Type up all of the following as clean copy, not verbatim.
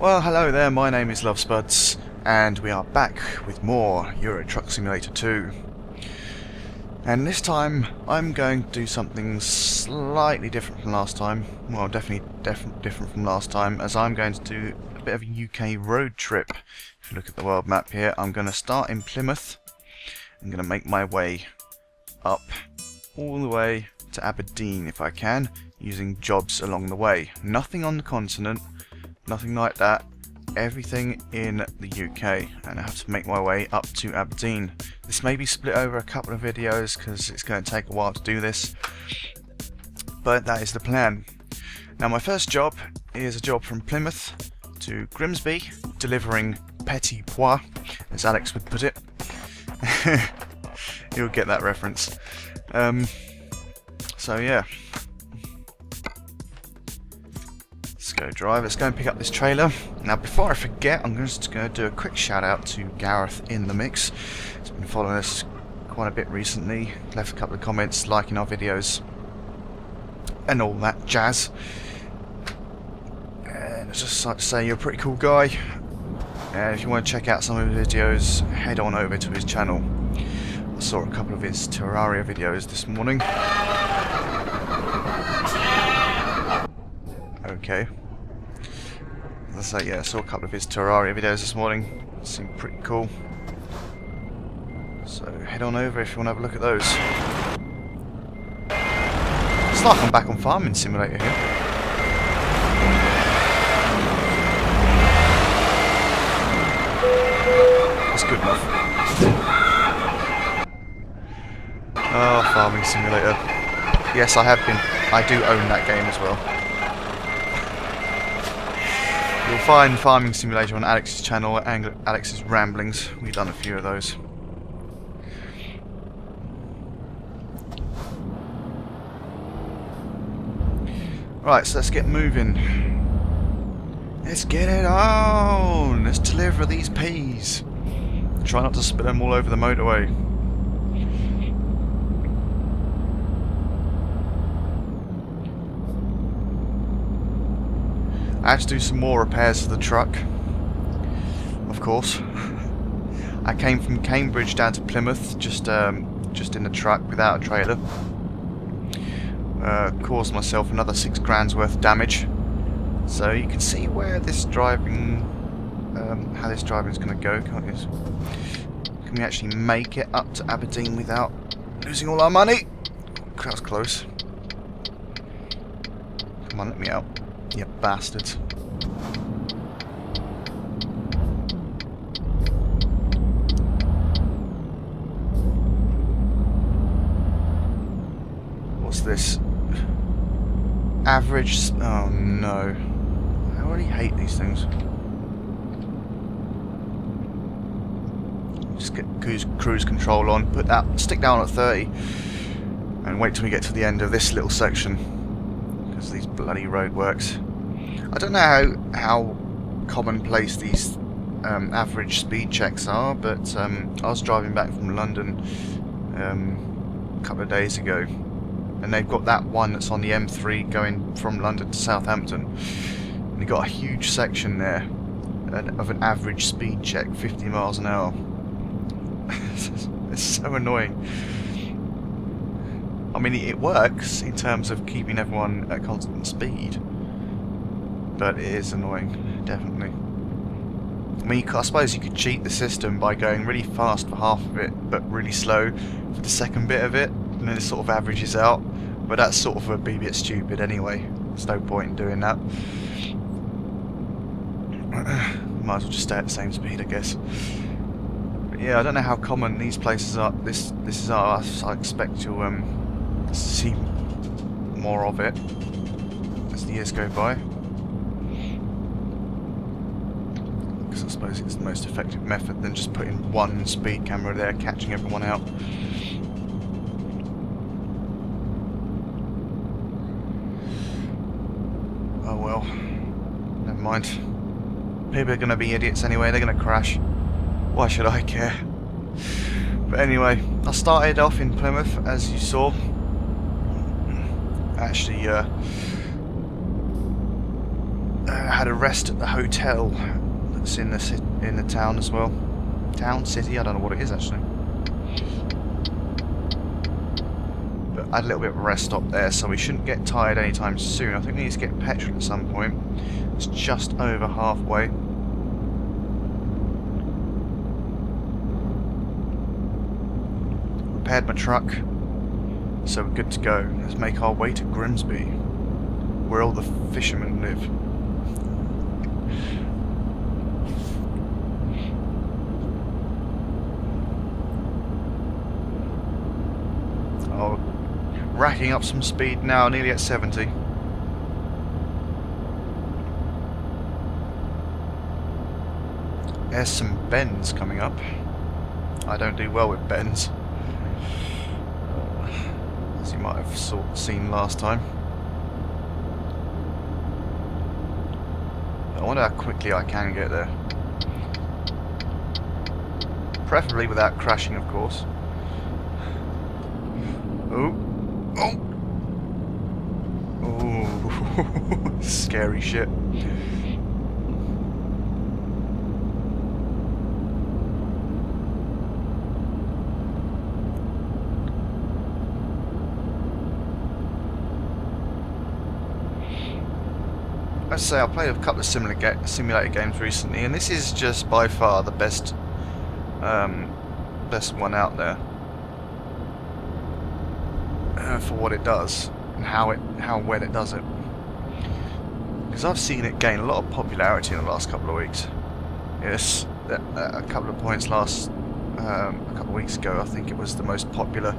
Well, hello there, my name is LoveSpuds, and we are back with more Euro Truck Simulator 2. And this time, I'm going to do something slightly different from last time. Well, definitely different from last time, as I'm going to do a bit of a UK road trip. If you look at the world map here, I'm going to start in Plymouth. I'm going to make my way up all the way to Aberdeen if I can, using jobs along the way. Nothing on the continent. Nothing like that, everything in the UK, and I have to make my way up to Aberdeen. This may be split over a couple of videos because it's going to take a while to do this, but that is the plan. Now my first job is a job from Plymouth to Grimsby, delivering petit pois, as Alex would put it. You'll get that reference. So yeah. Go drive. Let's go and pick up this trailer. Now before I forget, I'm just going to do a quick shout out to Gareth in the mix. He's been following us quite a bit recently, left a couple of comments, liking our videos and all that jazz. And I'd just like to say you're a pretty cool guy, and if you want to check out some of his videos, head on over to his channel. I saw a couple of his Terraria videos this morning. Okay. As I say, yeah, I saw a couple of his Terraria videos this morning. Seemed pretty cool. So head on over if you want to have a look at those. It's like I'm back on Farming Simulator here. That's good enough. Oh, Farming Simulator. Yes, I do own that game as well. You'll find Farming Simulator on Alex's channel and Alex's Ramblings. We've done a few of those. Right, so let's get moving. Let's get it on! Let's deliver these peas. Try not to spill them all over the motorway. I had to do some more repairs to the truck, of course. I came from Cambridge down to Plymouth, just in the truck without a trailer. Caused myself another £6 worth of damage. So you can see where this driving, how this driving is going to go, can't you? Can we actually make it up to Aberdeen without losing all our money? That was close. Come on, let me out. You bastards. What's this? Average... oh no. I already hate these things. Just get cruise control on, stick down at 30 and wait till we get to the end of this little section. Because these bloody roadworks. I don't know how commonplace these average speed checks are, but I was driving back from London a couple of days ago, and they've got that one that's on the M3 going from London to Southampton, and they've got a huge section there of an average speed check, 50 miles an hour. It's so annoying. I mean, it works in terms of keeping everyone at constant speed, but it is annoying, definitely. I mean, I suppose you could cheat the system by going really fast for half of it, but really slow for the second bit of it, and then it sort of averages out, but that's sort of a bit stupid anyway. There's no point in doing that. Might as well just stay at the same speed, I guess. But yeah, I don't know how common these places are. This is ours. I expect you'll see more of it as the years go by, because I suppose it's the most effective method than just putting one speed camera there catching everyone out. Oh well, never mind. People are going to be idiots anyway, they're going to crash. Why should I care? But anyway, I started off in Plymouth, as you saw. Actually had a rest at the hotel that's in the town as well. Town, city, I don't know what it is actually. But I had a little bit of a rest stop there, so we shouldn't get tired anytime soon. I think we need to get petrol at some point. It's just over halfway. Repaired my truck, so we're good to go. Let's make our way to Grimsby, where all the fishermen live. Oh, racking up some speed now, nearly at 70. There's some bends coming up. I don't do well with bends, as you might have seen last time. I wonder how quickly I can get there. Preferably without crashing, of course. Oh. Oh. Oh. Scary shit. I'd say I played a couple of simulator games recently, and this is just by far the best one out there for what it does and how well it does it. Because I've seen it gain a lot of popularity in the last couple of weeks. Yes, a couple of points a couple of weeks ago. I think it was the most popular,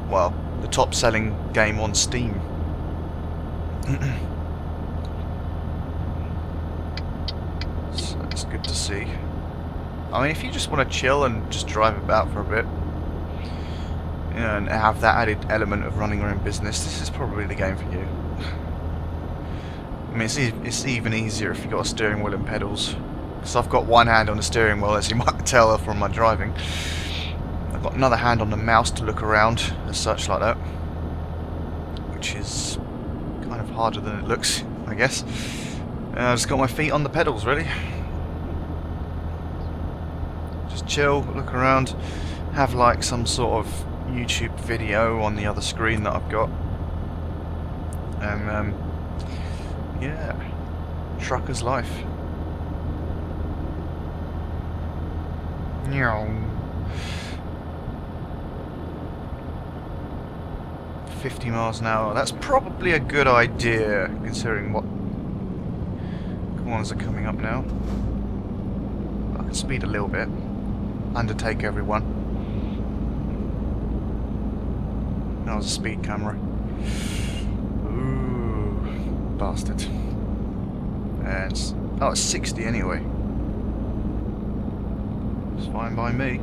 well, the top-selling game on Steam. So that's good to see. I mean, if you just want to chill and just drive about for a bit, you know, and have that added element of running your own business, this is probably the game for you. I mean, it's even easier if you've got a steering wheel and pedals. Because I've got one hand on the steering wheel, as you might tell from my driving. I've got another hand on the mouse to look around, as such, like that. Which is kind of harder than it looks, I guess. I've just got my feet on the pedals, really. Just chill, look around, have like some sort of YouTube video on the other screen that I've got. And, yeah, trucker's life. 50 miles an hour. That's probably a good idea, considering what corners are coming up now. I can speed a little bit. Undertake everyone. That was a speed camera. Ooh, bastard. And it's 60 anyway. It's fine by me.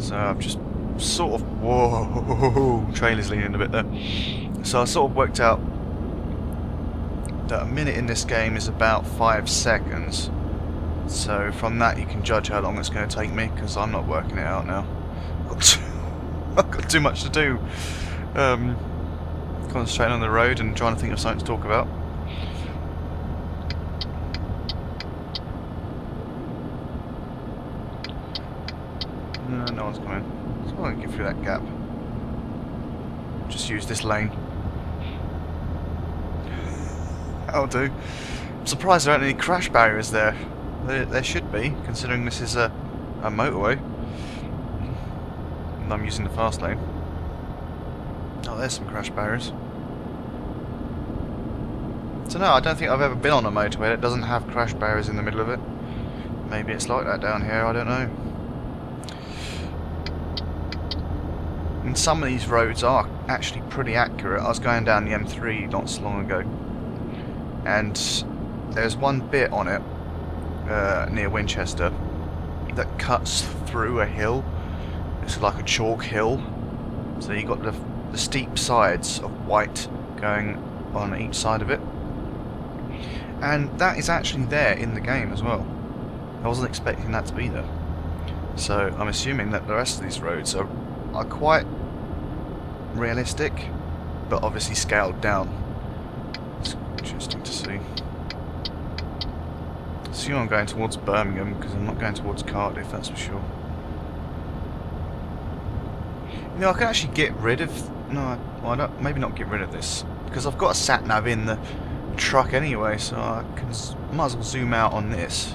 So I've just sort of... Whoa! Trailer's leaning a bit there. So I sort of worked out that a minute in this game is about 5 seconds. So from that you can judge how long it's going to take me, because I'm not working it out now. I've got too much to do. Concentrating on the road and trying to think of something to talk about. No one's coming. So I'm going to get through that gap. Just use this lane. That'll do. I'm surprised there aren't any crash barriers there. There should be, considering this is a motorway. And I'm using the fast lane. Oh, there's some crash barriers. So no, I don't think I've ever been on a motorway that doesn't have crash barriers in the middle of it. Maybe it's like that down here, I don't know. And some of these roads are actually pretty accurate. I was going down the M3 not so long ago, and there's one bit on it near Winchester that cuts through a hill. It's like a chalk hill, so you got to the steep sides of white going on each side of it. And that is actually there in the game as well. I wasn't expecting that to be there. So I'm assuming that the rest of these roads are quite realistic, but obviously scaled down. It's interesting to see. So I'm going towards Birmingham because I'm not going towards Cardiff, that's for sure. You know, I can actually get rid of... No, well, maybe not get rid of this, because I've got a sat-nav in the truck anyway, so I might as well zoom out on this.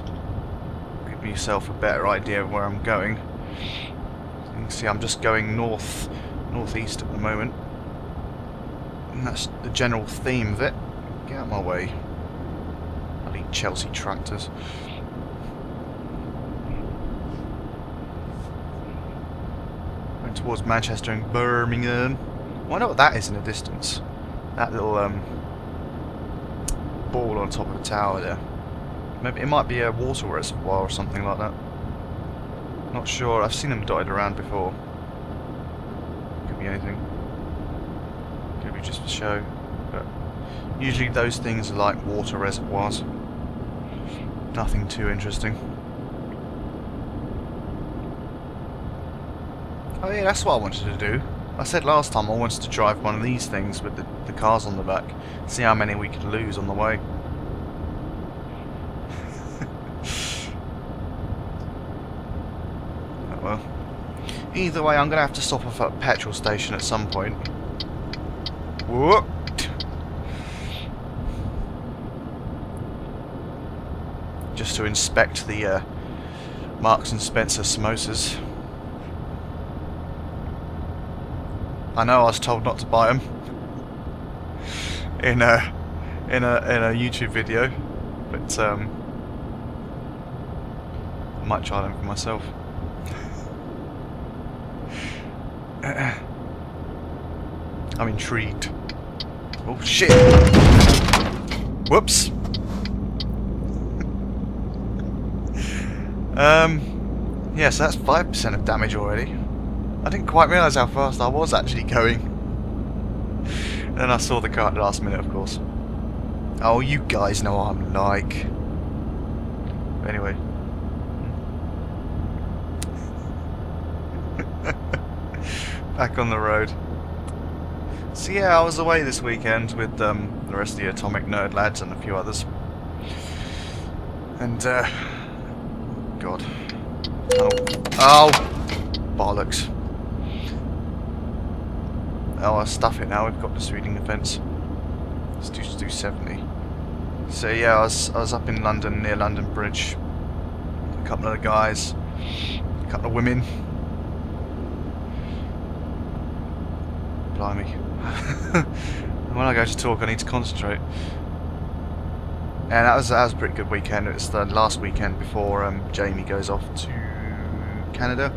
Give myself a better idea of where I'm going. You can see I'm just going northeast at the moment. And that's the general theme of it. Get out of my way. I need Chelsea tractors. Going towards Manchester and Birmingham. I wonder what that is in the distance. That little ball on top of the tower there. Maybe it might be a water reservoir or something like that. Not sure. I've seen them dotted around before. Could be anything. Could be just for show. But usually those things are like water reservoirs. Nothing too interesting. Oh yeah, that's what I wanted to do. I said last time I wanted to drive one of these things with the cars on the back. See how many we could lose on the way. Oh well. Either way, I'm going to have to stop off at a petrol station at some point. Whoop! Just to inspect the Marks and Spencer samosas. I know I was told not to buy them in a YouTube video, but I might try them for myself. I'm intrigued. Oh shit! Whoops. Yeah, so that's 5% of damage already. I didn't quite realise how fast I was actually going. And then I saw the car at the last minute, of course. Oh, you guys know what I'm like. But anyway. Back on the road. So yeah, I was away this weekend with the rest of the Atomic Nerd lads and a few others. And, God. Oh, bollocks. Oh, I'll stuff it now, we've got the speeding offence. Let's do 70. So yeah, I was up in London, near London Bridge. A couple of the guys, a couple of women. Blimey. When I go to talk I need to concentrate. And that was a pretty good weekend. It's the last weekend before Jamie goes off to Canada.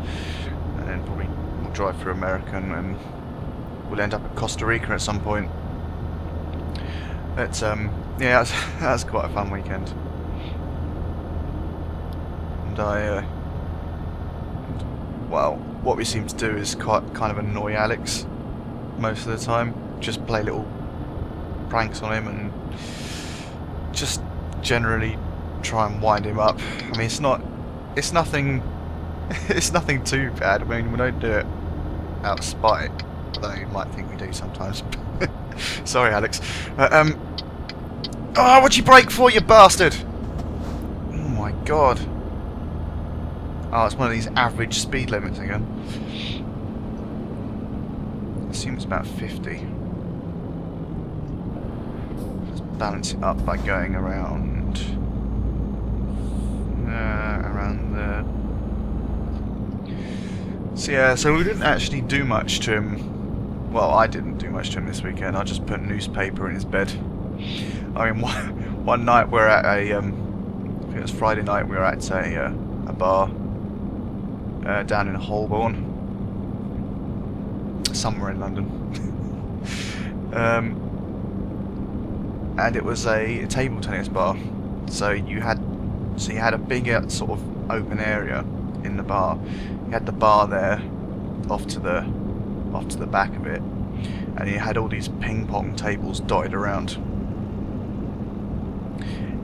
And then probably we'll drive through America and we'll end up at Costa Rica at some point. But yeah, that was quite a fun weekend. And well, what we seem to do is kind of annoy Alex most of the time. Just play little pranks on him and just generally try and wind him up. I mean, it's nothing too bad. I mean, we don't do it out of spite. Although you might think we do sometimes. Sorry, Alex. Oh, what'd you brake for, you bastard? Oh my god. Oh, it's one of these average speed limits again. I assume it's about 50. Let's balance it up by going around there. So yeah, so we didn't actually do much to him. Well, I didn't do much to him this weekend. I just put newspaper in his bed. I mean, one night we're at a, I think it was Friday night, we were at a bar down in Holborn, somewhere in London. And it was a table tennis bar. So you had a bigger sort of open area in the bar. You had the bar there, off to the back of it, and he had all these ping pong tables dotted around.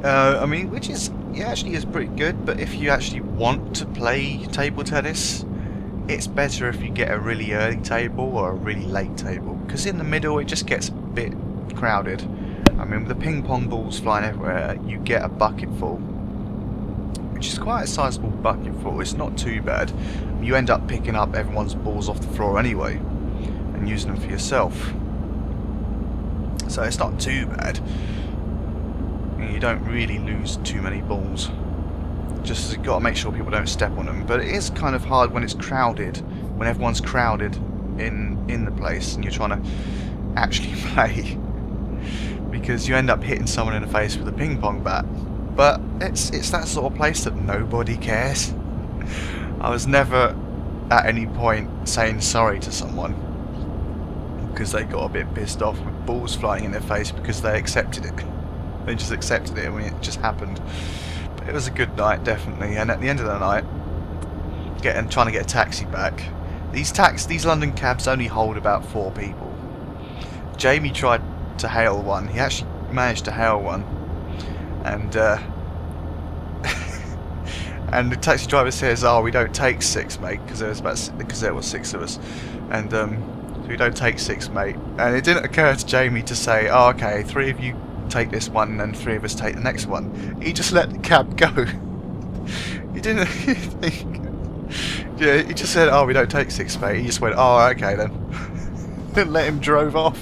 I mean, which is, yeah, actually is pretty good, but if you actually want to play table tennis, it's better if you get a really early table or a really late table, because in the middle it just gets a bit crowded. I mean, with the ping pong balls flying everywhere, you get a bucketful, which is quite a sizable bucketful. It's not too bad. You end up picking up everyone's balls off the floor anyway and using them for yourself, so it's not too bad. You don't really lose too many balls. Just you've got to make sure people don't step on them. But it is kind of hard when it's crowded, when everyone's crowded in the place and you're trying to actually play, because you end up hitting someone in the face with a ping pong bat. But it's that sort of place that nobody cares. I was never at any point saying sorry to someone because they got a bit pissed off with balls flying in their face, because they accepted it. They just accepted it. I mean, it just happened. But it was a good night, definitely. And at the end of the night, trying to get a taxi back. These London cabs only hold about 4 people. Jamie tried to hail one. He actually managed to hail one, and and the taxi driver says, "Oh, we don't take 6, mate," because there was 6 of us, and so we don't take 6, mate. And it didn't occur to Jamie to say, "Oh, okay, 3 of you take this one and 3 of us take the next one." He just let the cab go. He didn't think. Yeah, he just said, "Oh, we don't take 6, mate." He just went, "Oh, okay then." Didn't let him drove off.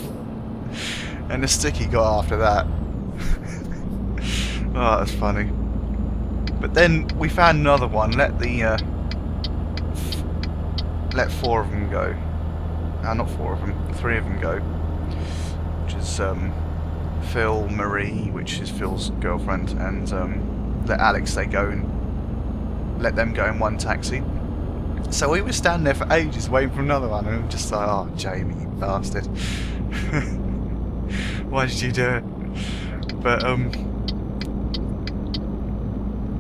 And the stick he got after that. Oh, that's funny. But then we found another one. Let 4 of them go. Not 4 of them. 3 of them go. Which is Phil, Marie, which is Phil's girlfriend, and let Alex, let them go in one taxi. So we were standing there for ages waiting for another one, and we were just like, "Oh, Jamie, you bastard. Why did you do it?" But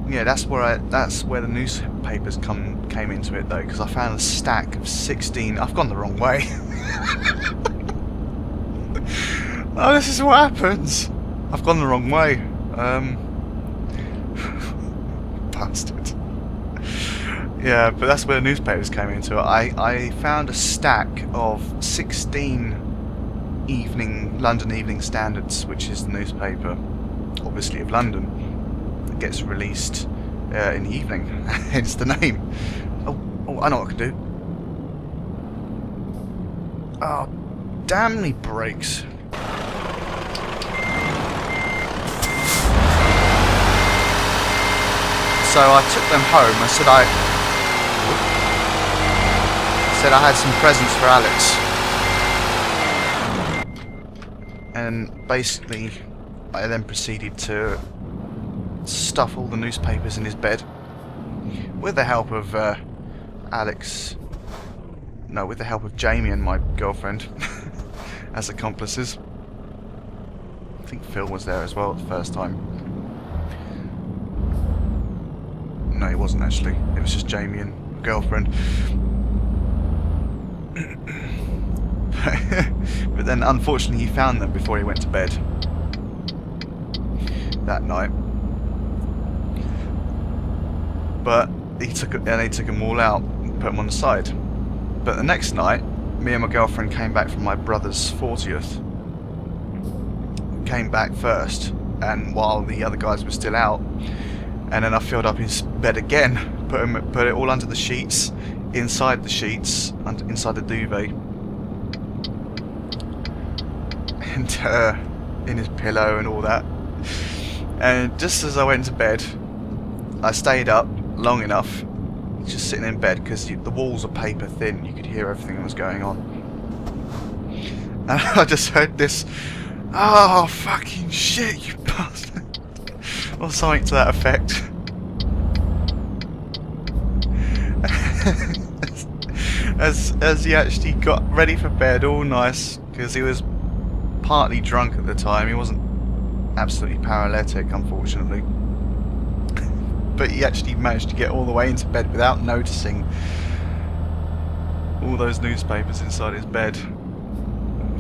yeah, that's where the newspapers came into it though, because I found a stack of 16. I've gone the wrong way. Oh, this is what happens. I've gone the wrong way. Bastard. Yeah, but that's where the newspapers came into it. I found a stack of 16 London Evening Standards, which is the newspaper, obviously of London. It gets released in the evening, hence the name. Oh, I know what I can do. Oh, damn me brakes. So I took them home. I said I had some presents for Alex, and basically I then proceeded to stuff all the newspapers in his bed with the help of with the help of Jamie and my girlfriend as accomplices. I think Phil was there as well the first time. No, he wasn't actually. It was just Jamie and my girlfriend. But then unfortunately he found them before he went to bed that night. But he took them all out and put them on the side. But the next night, me and my girlfriend came back from my brother's 40th. Came back first, and while the other guys were still out, and then I filled up his bed again, put it all under the sheets, inside the sheets, inside the duvet, and in his pillow and all that. And just as I went to bed, I stayed up long enough, just sitting in bed, because the walls are paper thin. You could hear everything that was going on. And I just heard this, "Oh, fucking shit, you bastard," or something to that effect. as he actually got ready for bed, all nice, because he was partly drunk at the time. He wasn't absolutely paralytic, unfortunately. But he actually managed to get all the way into bed without noticing all those newspapers inside his bed.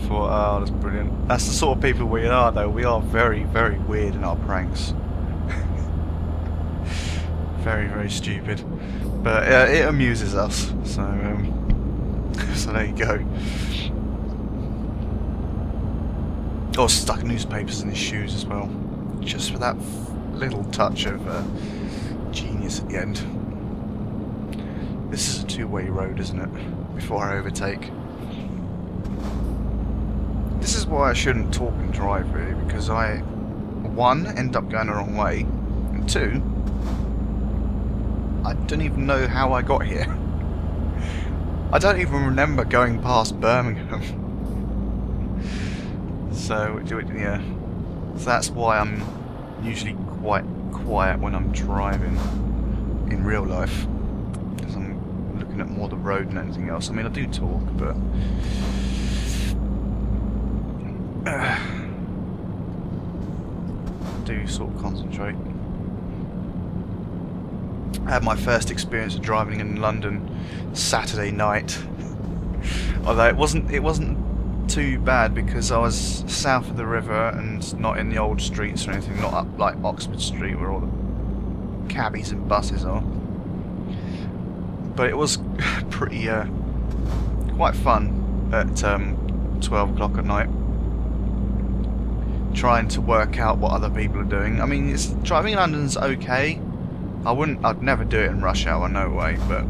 thought, oh, that's brilliant. That's the sort of people we are, though. We are very, very weird in our pranks. Very, very stupid. But it amuses us. So, so there you go. Oh, stuck newspapers in his shoes as well. Just for that little touch of genius at the end. This is a two-way road, isn't it? Before I overtake. This is why I shouldn't talk and drive, really, because I, one, end up going the wrong way, and two, I don't even know how I got here. I don't even remember going past Birmingham. So, yeah. So that's why I'm usually quite quiet when I'm driving in real life. Because I'm looking at more the road than anything else. I mean, I do talk, but... do sort of concentrate. I had my first experience of driving in London Saturday night. Although it wasn't too bad because I was south of the river and not in the old streets or anything, not up like Oxford Street where all the cabbies and buses are. But it was pretty quite fun at 12 o'clock at night, trying to work out what other people are doing. I mean, driving in London's okay. I'd never do it in rush hour, no way, but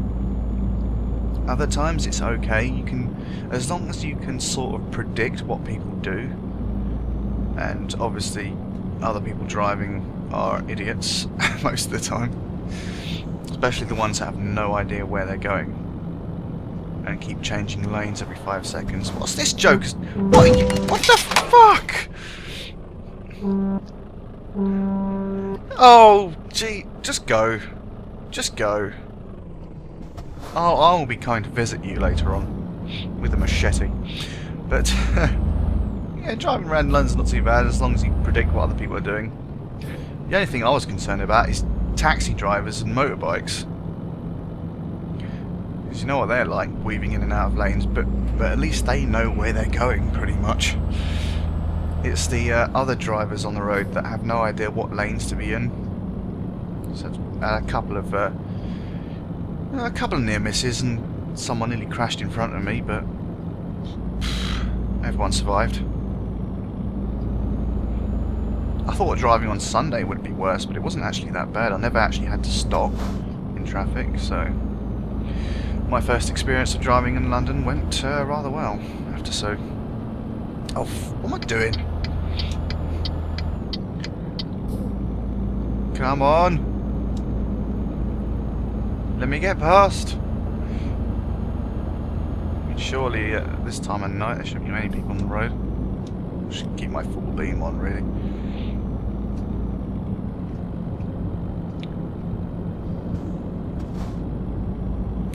other times it's okay. You can, as long as you can sort of predict what people do, and obviously other people driving are idiots most of the time, especially the ones that have no idea where they're going and keep changing lanes every 5 seconds. What's this joke? What the fuck? Oh, gee, just go. Just go. I'll be kind to visit you later on with a machete. But, yeah, driving around London's not too bad as long as you predict what other people are doing. The only thing I was concerned about is taxi drivers and motorbikes. Because you know what they're like, weaving in and out of lanes, but at least they know where they're going, pretty much. It's the other drivers on the road that have no idea what lanes to be in. So a couple of near misses, and someone nearly crashed in front of me, but everyone survived. I thought driving on Sunday would be worse, but it wasn't actually that bad. I never actually had to stop in traffic, so my first experience of driving in London went rather well, I have to say. Oh, what am I doing? Come on! Let me get past! I mean, surely at this time of night there shouldn't be many people on the road. I should keep my full beam on, really.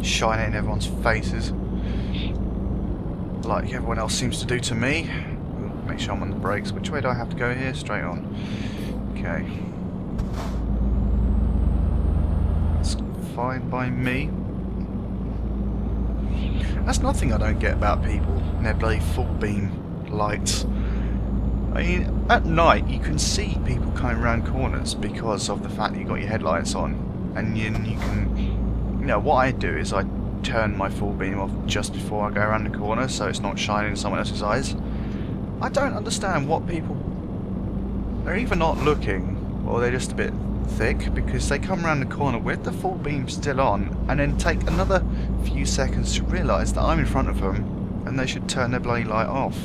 Shine it in everyone's faces, like everyone else seems to do to me. Make sure I'm on the brakes. Which way do I have to go here? Straight on. Okay. That's fine by me. That's nothing I don't get about people and their bloody full beam lights. I mean, at night you can see people coming around corners because of the fact that you've got your headlights on, and you can, you know, what I do is I turn my full beam off just before I go around the corner so it's not shining in someone else's eyes. I don't understand what people... They're either not looking or they're just a bit thick, because they come around the corner with the full beam still on and then take another few seconds to realise that I'm in front of them and they should turn their bloody light off.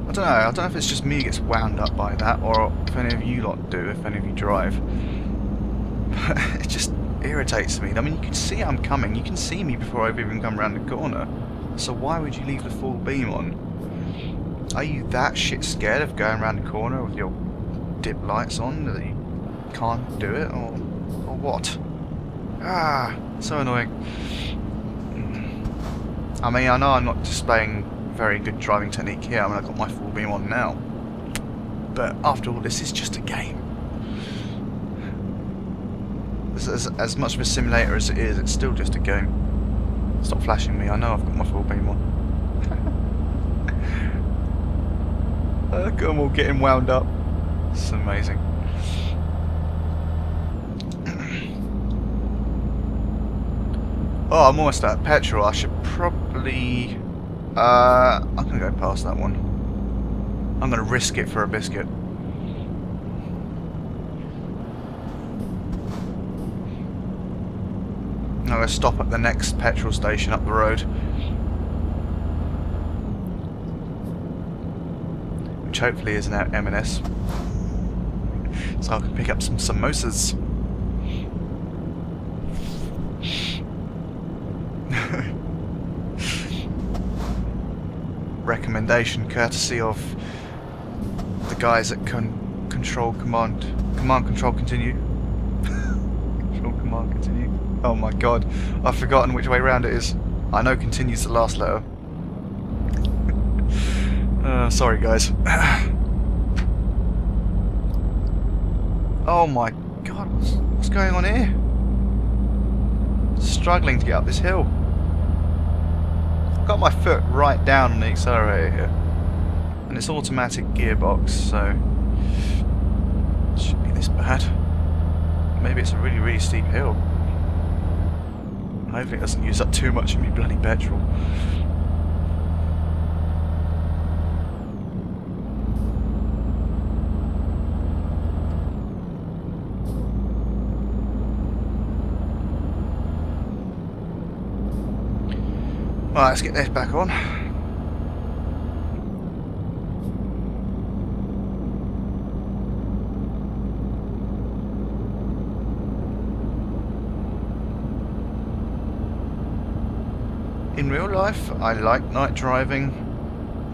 I don't know if it's just me who gets wound up by that, or if any of you lot do, if any of you drive. But it just irritates me. I mean, you can see I'm coming, you can see me before I've even come around the corner. So why would you leave the full beam on? Are you that shit scared of going around the corner with your dip lights on that you can't do it, or what? Ah, so annoying. I mean, I know I'm not displaying very good driving technique here. I mean, I've got my full beam on now. But after all, this is just a game. As much of a simulator as it is, it's still just a game. Stop flashing me, I know I've got my full beam on. Look at them all getting wound up. It's amazing. Oh, I'm almost out of petrol. I should probably... I'm going to go past that one. I'm going to risk it for a biscuit. I'm going to stop at the next petrol station up the road, which hopefully is an M&S, so I can pick up some samosas. Recommendation courtesy of the guys at command control continue. Control command continue. Oh my god, I've forgotten which way round it is. I know continue's the last letter. Sorry guys. Oh my god, what's going on here? Struggling to get up this hill. I've got my foot right down on the accelerator here. And it's automatic gearbox, so it shouldn't be this bad. Maybe it's a really, really steep hill. Hopefully it doesn't use up too much of my bloody petrol. Right, let's get this back on. In real life, I like night driving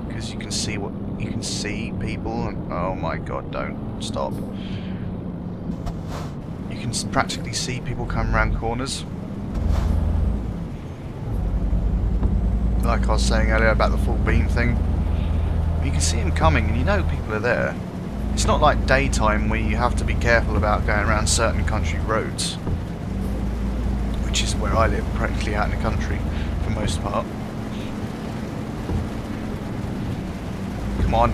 because you can see people, and oh my god, don't stop. You can practically see people come around corners. Like I was saying earlier about the full beam thing, you can see them coming and you know people are there. It's not like daytime where you have to be careful about going around certain country roads, which is where I live, practically out in the country for most part. Come on,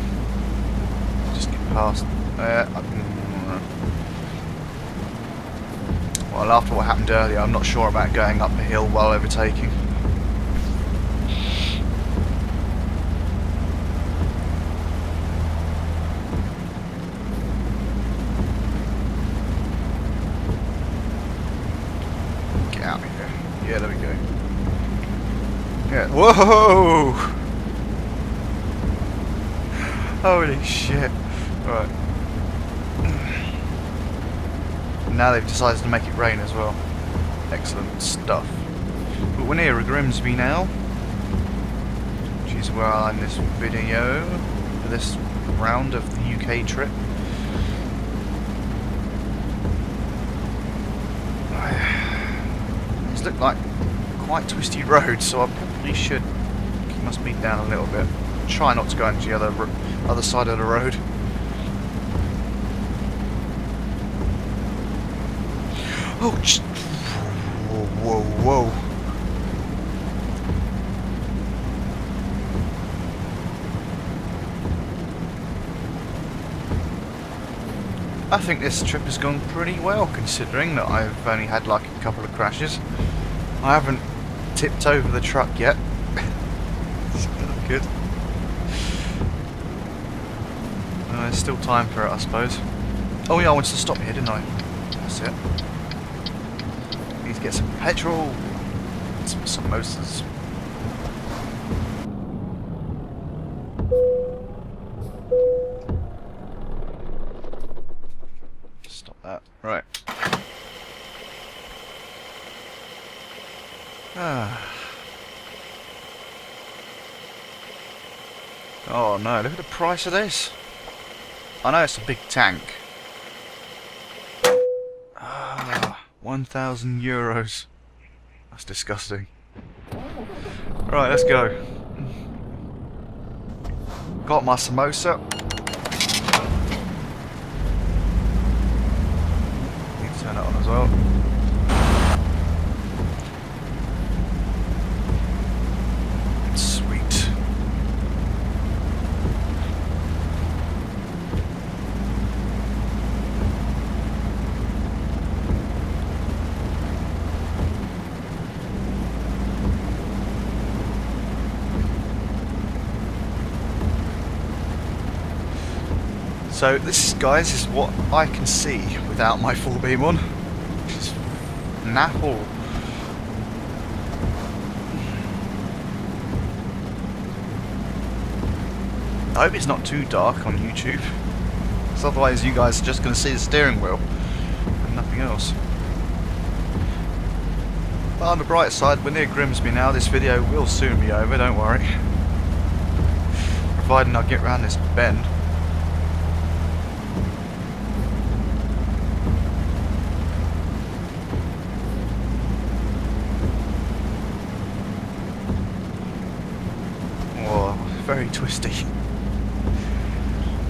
just get past. Well, after what happened earlier, I'm not sure about going up the hill while overtaking. Out of here. Yeah, there we go. Yeah. Whoa! Holy shit. Right. Now they've decided to make it rain as well. Excellent stuff. But we're near Grimsby now, which is where I'm in this video for this round of the UK trip. Look like quite twisty roads, so I probably should keep my speed down a little bit. Try not to go into the other side of the road. Oh, whoa, whoa, whoa! I think this trip has gone pretty well, considering that I've only had like a couple of crashes. I haven't tipped over the truck yet. It's good. There's still time for it, I suppose. Oh yeah, I wanted to stop here, didn't I? That's it. Need to get some petrol and some samosas. Stop that. Right. Oh no, look at the price of this. I know it's a big tank. 1,000 euros. That's disgusting. Right, let's go. Got my samosa. Need to turn it on as well. Sweet. So this, guys, is what I can see without my full beam on. Just naffle. I hope it's not too dark on YouTube, because otherwise you guys are just going to see the steering wheel and nothing else. But on the bright side, we're near Grimsby now. This video will soon be over, don't worry. Providing I get round this bend. Oh, very twisty.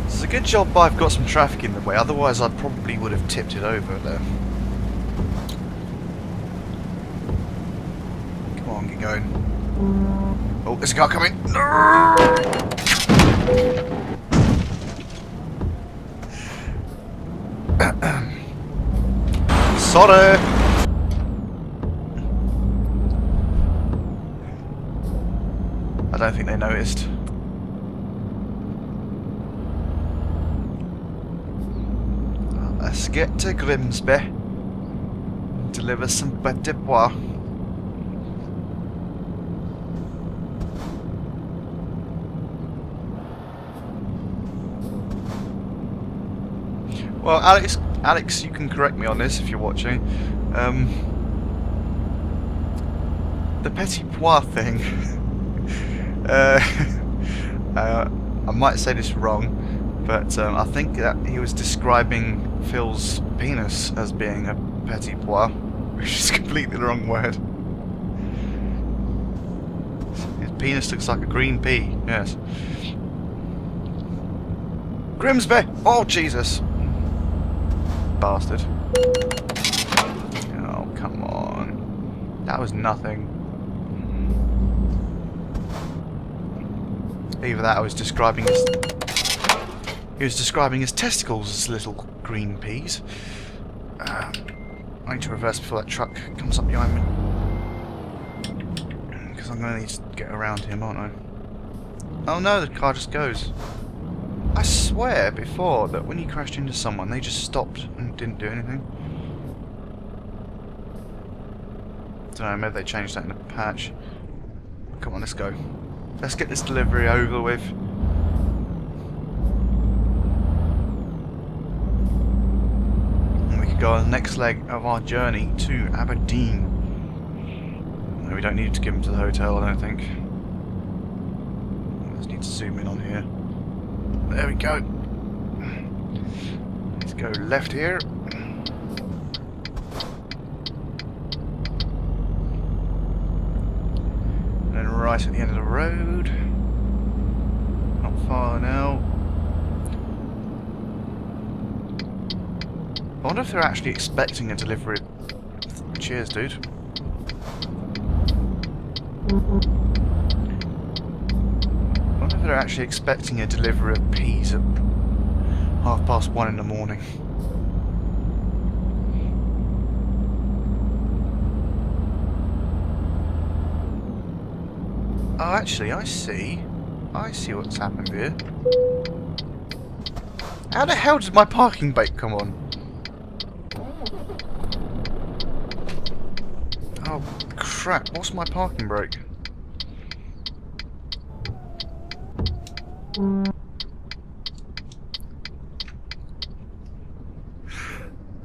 It's a good job I've got some traffic in the way, otherwise I probably would have tipped it over there. Come on, get going. Oh, there's a car coming. Sorry. I don't think they noticed. Let's get to Grimsby. Deliver some petit pois. Well, Alex, you can correct me on this if you're watching. The petit pois thing. I might say this wrong, but I think that he was describing Phil's penis as being a petit pois, which is completely the wrong word. His penis looks like a green pea, yes. Grimsby! Oh, Jesus! Bastard. Oh, come on. That was nothing. Either that I was describing his... He was describing his testicles as little green peas. I need to reverse before that truck comes up behind me. Because I'm going to need to get around him, aren't I? Oh no, the car just goes. I swear before that when you crashed into someone, they just stopped and didn't do anything. Don't know, maybe they changed that in the patch. Come on, let's go. Let's get this delivery over with. And we can go on the next leg of our journey to Aberdeen. No, we don't need to give them to the hotel, I don't think. I just need to zoom in on here. There we go. Let's go left here. And then right at the end of the road. Not far now. I wonder if they're actually expecting a delivery. Cheers, dude. I wonder if they're actually expecting a delivery of peas at 1:30 in the morning. Oh, actually, I see what's happened here. How the hell did my parking brake come on? Oh, crap, what's my parking brake?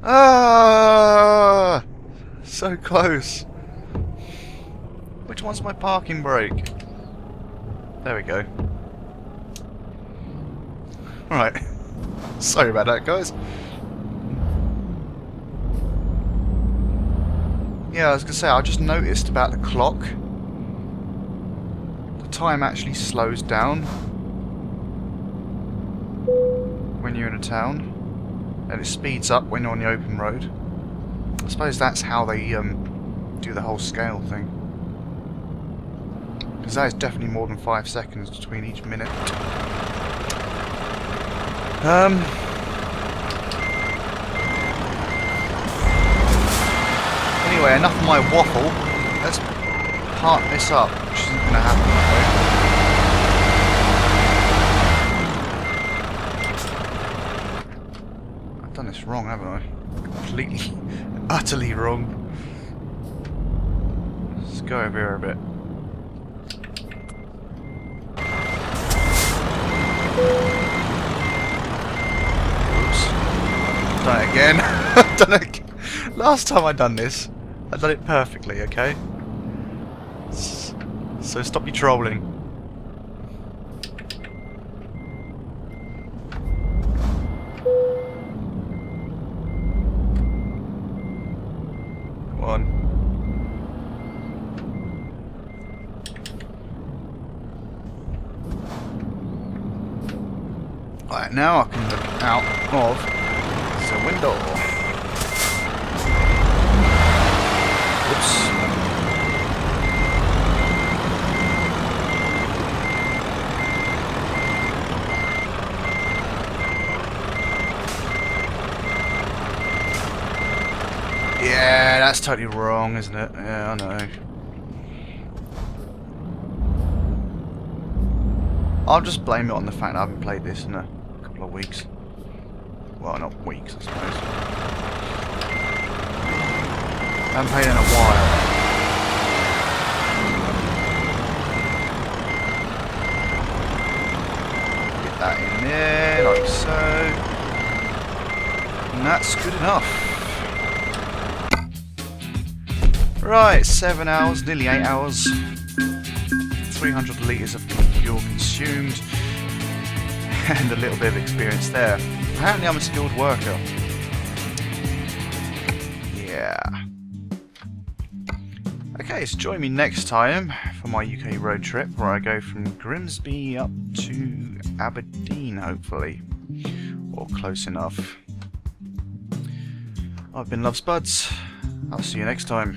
Ah, so close. Which one's my parking brake? There we go. Right. Sorry about that, guys. Yeah, I was gonna say, I just noticed about the clock. The time actually slows down when you're in a town. And it speeds up when you're on the open road. I suppose that's how they do the whole scale thing. Because that is definitely more than 5 seconds between each minute. Anyway, enough of my waffle. Let's park this up, which isn't going to happen that completely, utterly wrong. Let's go over here a bit. Oops. Done it again. Done it again. Last time I done this, I done it perfectly, okay? So stop your trolling. Come on. Right, now I can look out of the window. Whoops. Yeah, that's totally wrong, isn't it? Yeah, I know. I'll just blame it on the fact that I haven't played this in a couple of weeks. Well, not weeks, I suppose. I haven't played in a while. Get that in there, like so. And that's good enough. Right, 7 hours, nearly 8 hours. 300 litres of fuel consumed. And a little bit of experience there. Apparently I'm a skilled worker. Yeah. Okay, so join me next time for my UK road trip where I go from Grimsby up to Aberdeen, hopefully. Or close enough. I've been LoveSpuds. I'll see you next time.